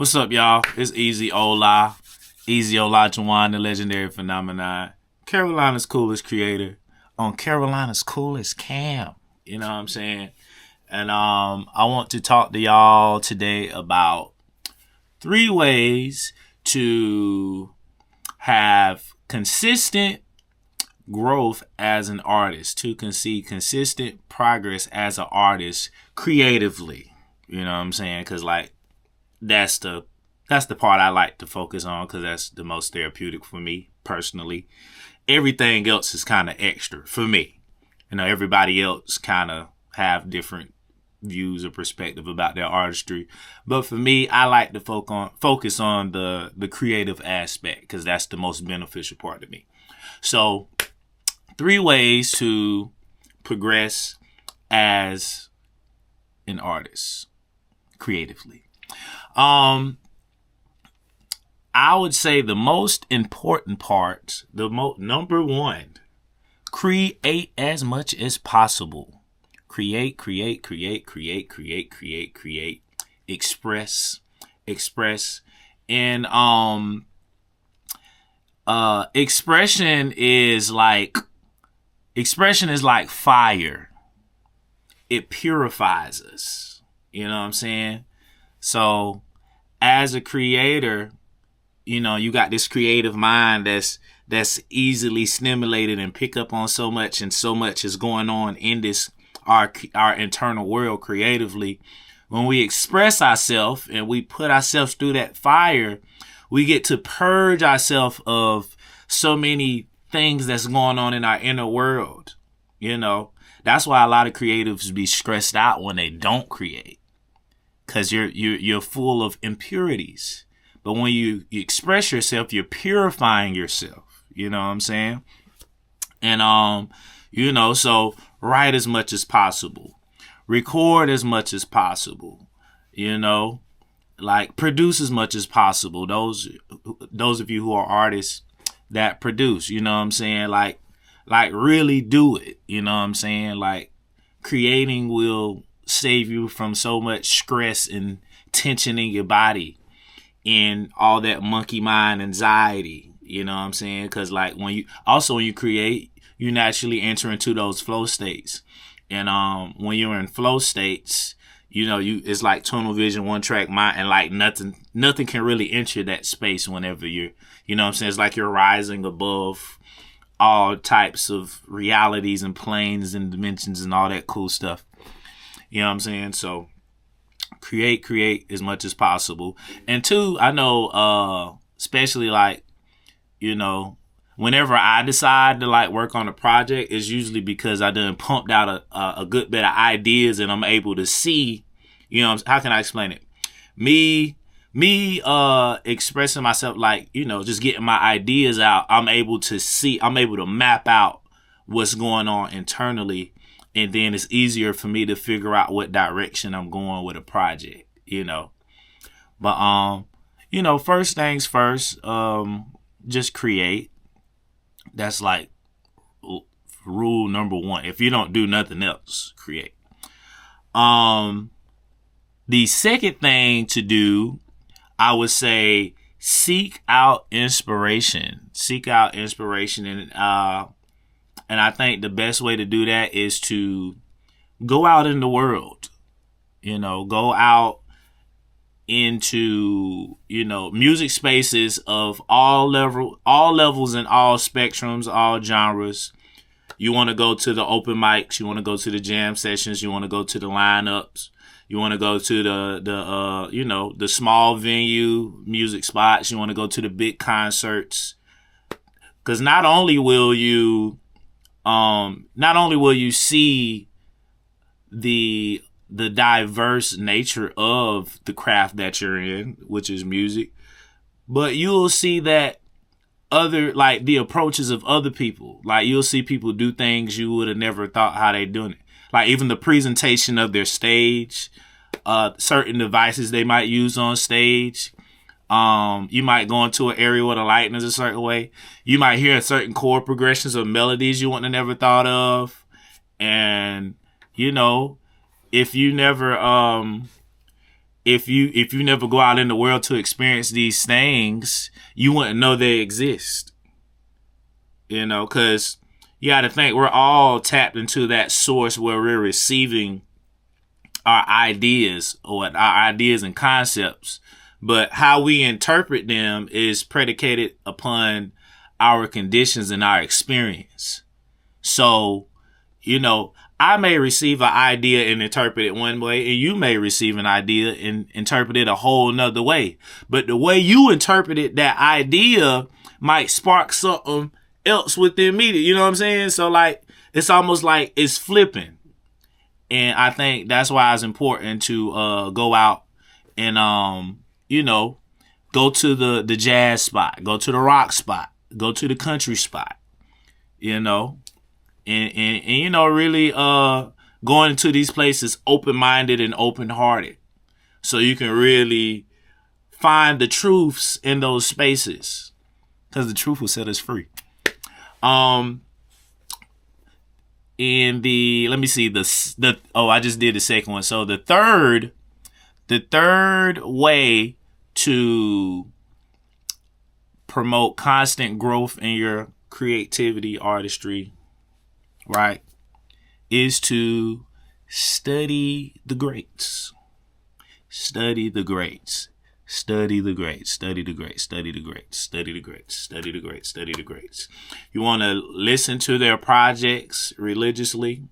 What's up, y'all? It's Easy Ola. Easy Ola Jawan, the legendary phenomenon. Carolina's coolest creator on Carolina's coolest cam. You know what I'm saying? And I want to talk to y'all today about 3 ways to have consistent growth as an artist, to see consistent progress as an artist creatively. You know what I'm saying? Because that's the part I like to focus on because that's the most therapeutic for me personally. Everything else is kind of extra for me. You know, everybody else kind of have different views or perspective about their artistry. But for me, I like to focus on the creative aspect because that's the most beneficial part to me. So 3 ways to progress as an artist creatively. I would say the most important part, number 1, create as much as possible. Create. Express. And expression is like fire. It purifies us. You know what I'm saying? So as a creator, you know, you got this creative mind that's easily stimulated and pick up on so much, and so much is going on in this our internal world creatively. When we express ourselves and we put ourselves through that fire, we get to purge ourselves of so many things that's going on in our inner world. You know, that's why a lot of creatives be stressed out when they don't create. Because you're full of impurities. But when you express yourself, you're purifying yourself. You know what I'm saying? And, you know, so write as much as possible. Record as much as possible. You know, like produce as much as possible. Those of you who are artists that produce, you know what I'm saying? Like really do it. You know what I'm saying? Like creating will save you from so much stress and tension in your body and all that monkey mind anxiety. You know what I'm saying? Because like when you create, you naturally enter into those flow states. And when you're in flow states, you know, it's like tunnel vision, one track mind, and like nothing can really enter that space whenever you know what I'm saying? It's like you're rising above all types of realities and planes and dimensions and all that cool stuff. You know what I'm saying? So create as much as possible. And 2, I know, especially like, you know, whenever I decide to like work on a project, it's usually because I done pumped out a good bit of ideas and I'm able to see, you know, how can I explain it? Me expressing myself, like, you know, just getting my ideas out. I'm able to map out what's going on internally. And then it's easier for me to figure out what direction I'm going with a project, you know. But, you know, first things first, just create. That's like rule number 1. If you don't do nothing else, create. The second thing to do, I would say, seek out inspiration. And I think the best way to do that is to go out in the world, you know, go out into, you know, music spaces of all levels and all spectrums, all genres. You want to go to the open mics. You want to go to the jam sessions. You want to go to the lineups. You want to go to the you know, the small venue music spots. You want to go to the big concerts. Because not only will you see the diverse nature of the craft that you're in, which is music, but you'll see that the approaches of other people. Like you'll see people do things you would have never thought how they doing it. Like even the presentation of their stage, certain devices they might use on stage. You might go into an area where the lighting is a certain way. You might hear certain chord progressions or melodies you wouldn't have never thought of. And, you know, if you never if you never go out in the world to experience these things, you wouldn't know they exist. You know, because you got to think we're all tapped into that source where we're receiving our ideas and concepts, but how we interpret them is predicated upon our conditions and our experience. So, you know, I may receive an idea and interpret it one way, and you may receive an idea and interpret it a whole nother way. But the way you interpreted that idea might spark something else within me. You know what I'm saying? So like, it's almost like it's flipping. And I think that's why it's important to go out and, you know, go to the jazz spot, go to the rock spot, go to the country spot, you know. And you know, really going into these places open-minded and open-hearted, so you can really find the truths in those spaces, because the truth will set us free. In the, let me see, I just did the second one. So the third way to promote constant growth in your creativity, artistry, right, is to study the greats. Study the greats. Study the greats. Study the greats. Study the greats. Study the greats. Study the greats. Study the greats. You want to listen to their projects religiously.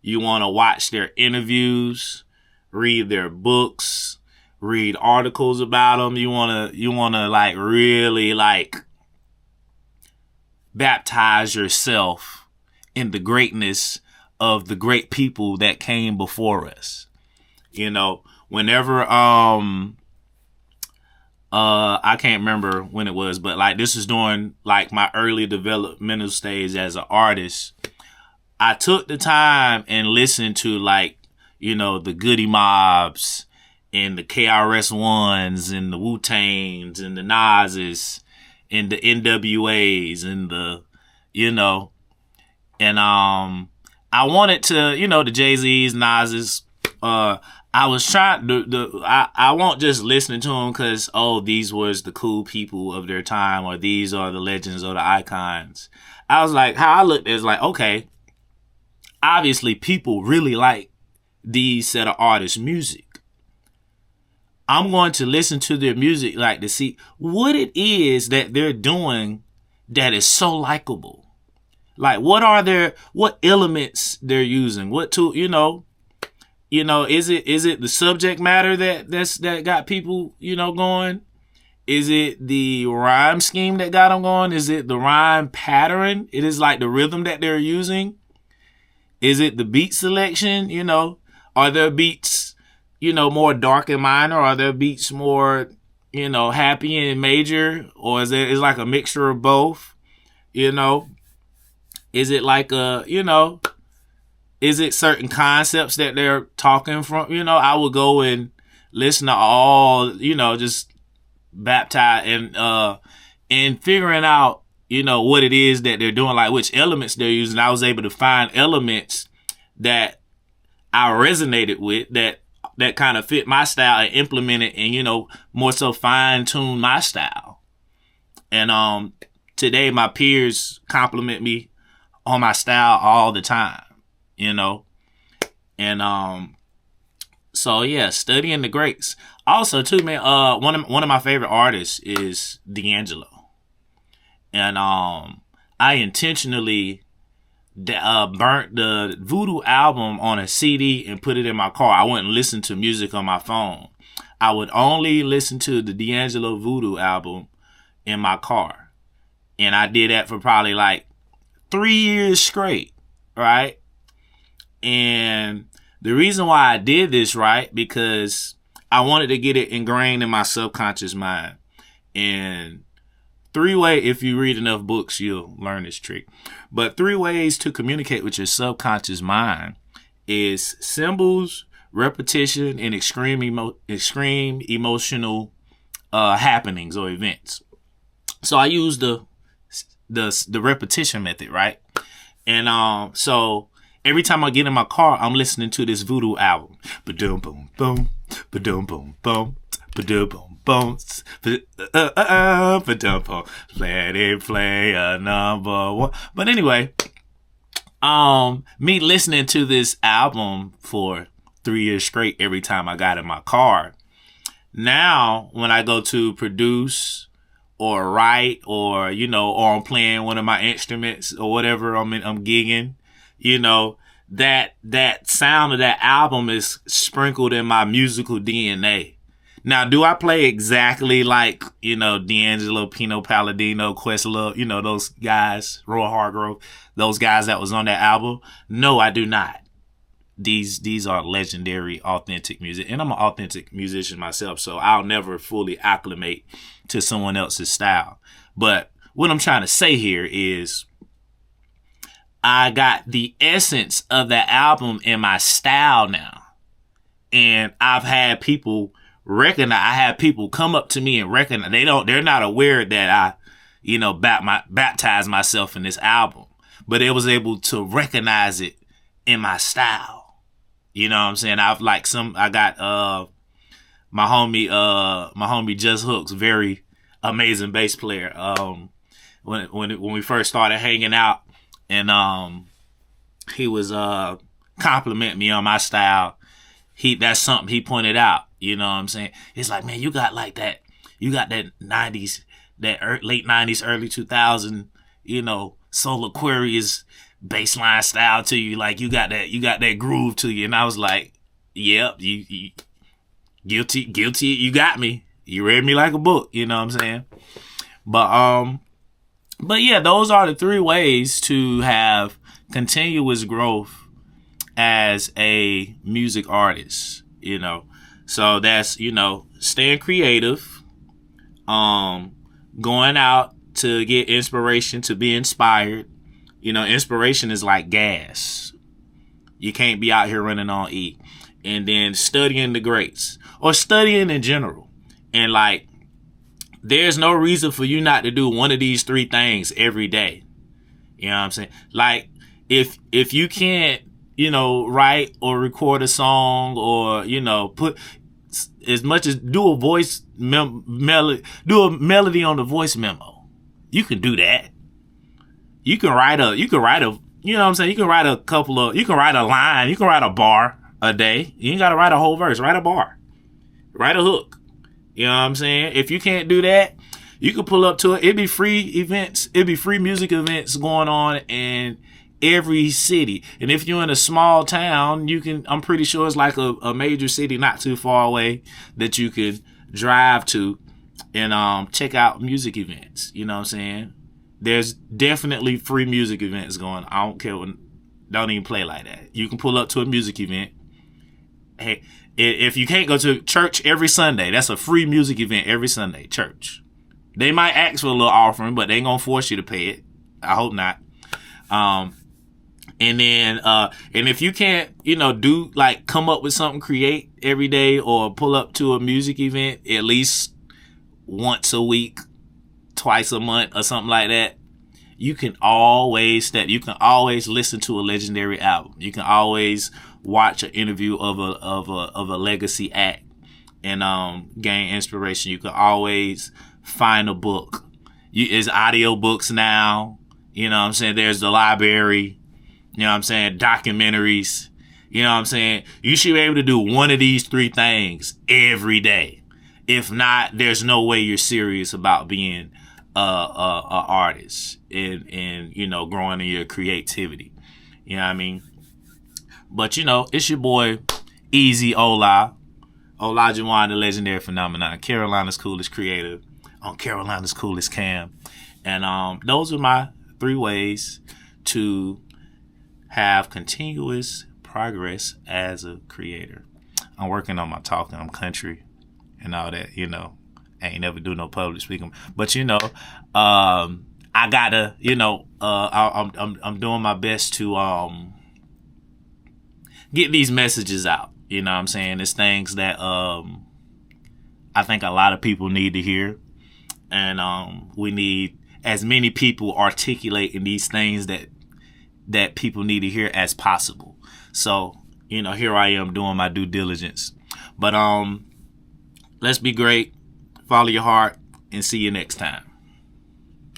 You want to watch their interviews, read their books, read articles about them. You want to like really like baptize yourself in the greatness of the great people that came before us. You know, whenever I can't remember when it was, but like this was during like my early developmental stage as an artist. I took the time and listened to like, you know, the Goody Mobs and the KRS-Ones and the Wu-Tangs and the Nas's and the NWAs and the, you know, and I wanted to, you know, the Jay-Z's, Nas's, I was trying to, I won't just listening to them because, oh, these was the cool people of their time, or these are the legends or the icons. I was like, how I looked at it is like, okay, obviously people really like these set of artists' music. I'm going to listen to their music, like to see what it is that they're doing that is so likable. Like, what elements they're using? What tool, you know, is it the subject matter that got people, you know, going? Is it the rhyme scheme that got them going? Is it the rhyme pattern? It is like the rhythm that they're using. Is it the beat selection? You know, are there beats, you know, more dark and minor? Are there beats more, you know, happy and major? Or is like a mixture of both? You know, is it like is it certain concepts that they're talking from? You know, I would go and listen to all, you know, just baptize and figuring out, you know, what it is that they're doing, like which elements they're using. I was able to find elements that I resonated with, that kind of fit my style, and implement it, and, you know, more so fine tune my style. And today my peers compliment me on my style all the time. You know, and so yeah, studying the greats. Also, too, man, one of my favorite artists is D'Angelo, and I intentionally burnt the Voodoo album on a CD and put it in my car. I wouldn't listen to music on my phone. I would only listen to the D'Angelo Voodoo album in my car, and I did that for probably like 3 years straight, right? And the reason why I did this, right, because I wanted to get it ingrained in my subconscious mind. And 3 ways, if you read enough books, you'll learn this trick. But 3 ways to communicate with your subconscious mind is symbols, repetition, and extreme emotional happenings or events. So I use the repetition method, right? And so every time I get in my car, I'm listening to this Voodoo album. Ba-dum, boom, boom, ba-dum boom boom, ba-dum boom boom, ba-dum boom. Let it play a number one. But anyway, me listening to this album for 3 years straight every time I got in my car. Now, when I go to produce or write or, or I'm playing one of my instruments or whatever, I'm gigging, that sound of that album is sprinkled in my musical DNA. Now, do I play exactly like, D'Angelo, Pino Palladino, Questlove, those guys, Roy Hargrove, those guys that was on that album? No, I do not. These are legendary, authentic music. And I'm an authentic musician myself, so I'll never fully acclimate to someone else's style. But what I'm trying to say here is I got the essence of that album in my style now. And I've had people recognize, I have people come up to me and recognize, they're not aware that I, baptized myself in this album, but they was able to recognize it in my style. You know what I'm saying? I got, my homie Just Hooks, very amazing bass player. When we first started hanging out and, he was, complimenting me on my style. That's something he pointed out. You know what I'm saying? It's like, man, you got that 90s, late 90s, early 2000, Soul Aquarius baseline style to you. Like you got that groove to you. And I was like, yep, you guilty. You got me. You read me like a book. You know what I'm saying? But yeah, those are the 3 ways to have continuous growth as a music artist, So that's, staying creative, going out to get inspiration, to be inspired. Inspiration is like gas. You can't be out here running on E. And then studying the greats or studying in general. And there's no reason for you not to do one of these 3 things every day. You know what I'm saying? Like if you can't, write or record a song or, put as much as do a voice melody, do a melody on the voice memo. You can do that. You can write a, you know what I'm saying? You can write you can write a line, you can write a bar a day. You ain't got to write a whole verse. Write a bar. Write a hook. You know what I'm saying? If you can't do that, you can pull up to it. It'd be free events. It'd be free music events going on in every city. And if you're in a small town, I'm pretty sure it's like a major city not too far away that you could drive to and check out music events. You know what I'm saying? There's definitely free music events going. I don't care don't even play like that. You can pull up to a music event. Hey, if you can't go to church every Sunday, that's a free music event every Sunday, church. They might ask for a little offering, but they ain't gonna force you to pay it. I hope not. And then, and if you can't, come up with something, create every day or pull up to a music event at least once a week, twice a month or something like that, you can always listen to a legendary album. You can always watch an interview of a legacy act and, gain inspiration. You can always find a book. There's audio books now. You know what I'm saying? There's the library. You know what I'm saying? Documentaries. You know what I'm saying? You should be able to do one of these 3 things every day. If not, there's no way you're serious about being a artist and growing in your creativity. You know what I mean? But it's your boy Easy Olajuwon, the legendary phenomenon, Carolina's coolest creator on Carolina's coolest cam. And those are my 3 ways to have continuous progress as a creator. I'm working on my talking. I'm country and all that, I ain't never do no public speaking, but I gotta, I'm doing my best to get these messages out. You know what I'm saying? It's things that I think a lot of people need to hear, and we need as many people articulating these things that people need to hear as possible. So, here I am doing my due diligence. But let's be great. Follow your heart, and see you next time.